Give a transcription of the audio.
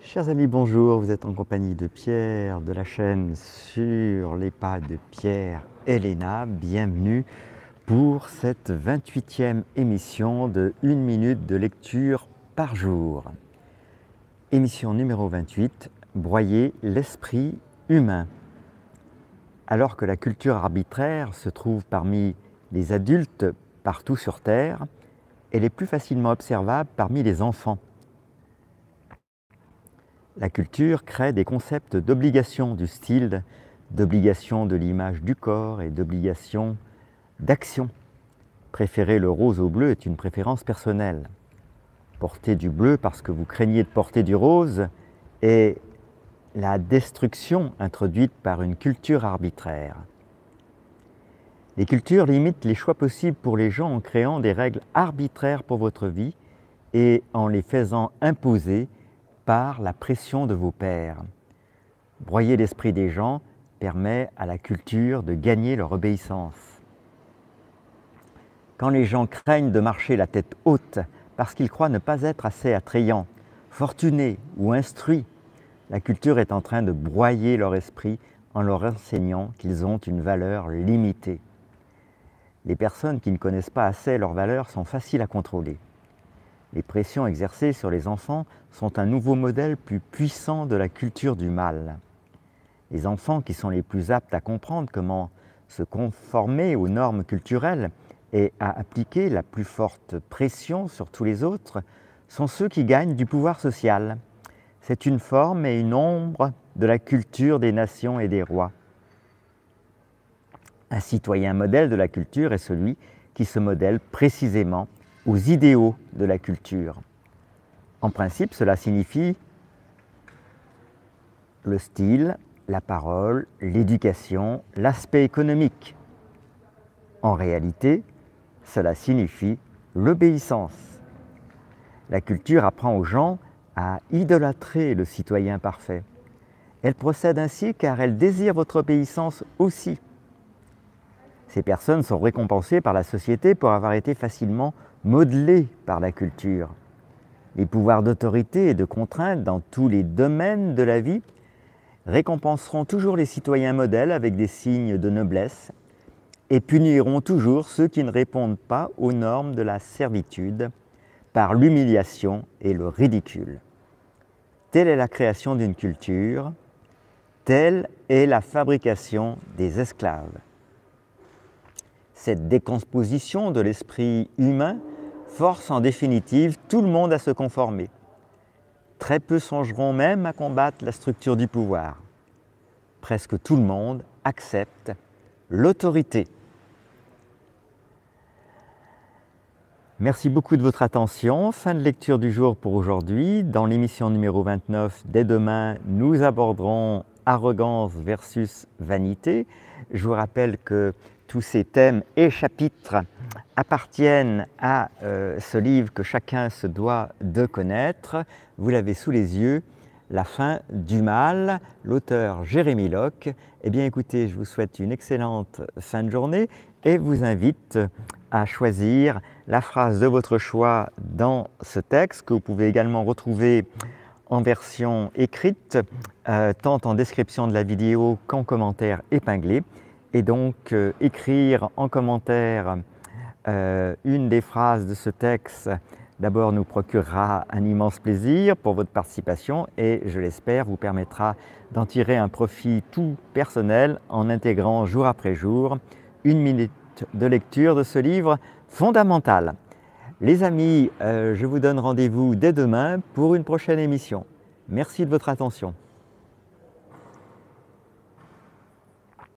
Chers amis, bonjour, vous êtes en compagnie de Pierre de la chaîne Sur les pas de Pierre et Léna. Bienvenue pour cette 28e émission de 1 minute de lecture par jour. Émission numéro 28, broyer l'esprit humain. Alors que la culture arbitraire se trouve parmi les adultes partout sur Terre, elle est plus facilement observable parmi les enfants. La culture crée des concepts d'obligation du style, d'obligation de l'image du corps et d'obligation d'action. Préférer le rose au bleu est une préférence personnelle. Porter du bleu parce que vous craignez de porter du rose est la destruction introduite par une culture arbitraire. Les cultures limitent les choix possibles pour les gens en créant des règles arbitraires pour votre vie et en les faisant imposer par la pression de vos pairs. Broyer l'esprit des gens permet à la culture de gagner leur obéissance. Quand les gens craignent de marcher la tête haute parce qu'ils croient ne pas être assez attrayants, fortunés ou instruits, la culture est en train de broyer leur esprit en leur enseignant qu'ils ont une valeur limitée. Les personnes qui ne connaissent pas assez leur valeur sont faciles à contrôler. Les pressions exercées sur les enfants sont un nouveau modèle plus puissant de la culture du mal. Les enfants qui sont les plus aptes à comprendre comment se conformer aux normes culturelles et à appliquer la plus forte pression sur tous les autres sont ceux qui gagnent du pouvoir social. C'est une forme et une ombre de la culture des nations et des rois. Un citoyen modèle de la culture est celui qui se modèle précisément aux idéaux de la culture. En principe, cela signifie le style, la parole, l'éducation, l'aspect économique. En réalité, cela signifie l'obéissance. La culture apprend aux gens à idolâtrer le citoyen parfait. Elle procède ainsi car elle désire votre obéissance aussi. Ces personnes sont récompensées par la société pour avoir été facilement modelées par la culture. Les pouvoirs d'autorité et de contrainte dans tous les domaines de la vie récompenseront toujours les citoyens modèles avec des signes de noblesse et puniront toujours ceux qui ne répondent pas aux normes de la servitude par l'humiliation et le ridicule. Telle est la création d'une culture, telle est la fabrication des esclaves. Cette décomposition de l'esprit humain force en définitive tout le monde à se conformer. Très peu songeront même à combattre la structure du pouvoir. Presque tout le monde accepte l'autorité. Merci beaucoup de votre attention. Fin de lecture du jour pour aujourd'hui. Dans l'émission numéro 29, dès demain, nous aborderons arrogance versus vanité. Je vous rappelle que tous ces thèmes et chapitres appartiennent à ce livre que chacun se doit de connaître. Vous l'avez sous les yeux, La fin du mal, l'auteur Jérémie Locke. Eh bien écoutez, je vous souhaite une excellente fin de journée et vous invite à choisir la phrase de votre choix dans ce texte que vous pouvez également retrouver en version écrite, tant en description de la vidéo qu'en commentaire épinglé. Et donc écrire en commentaire une des phrases de ce texte, d'abord nous procurera un immense plaisir pour votre participation et je l'espère vous permettra d'en tirer un profit tout personnel en intégrant jour après jour 1 minute de lecture de ce livre fondamental. Les amis, je vous donne rendez-vous dès demain pour une prochaine émission. Merci de votre attention.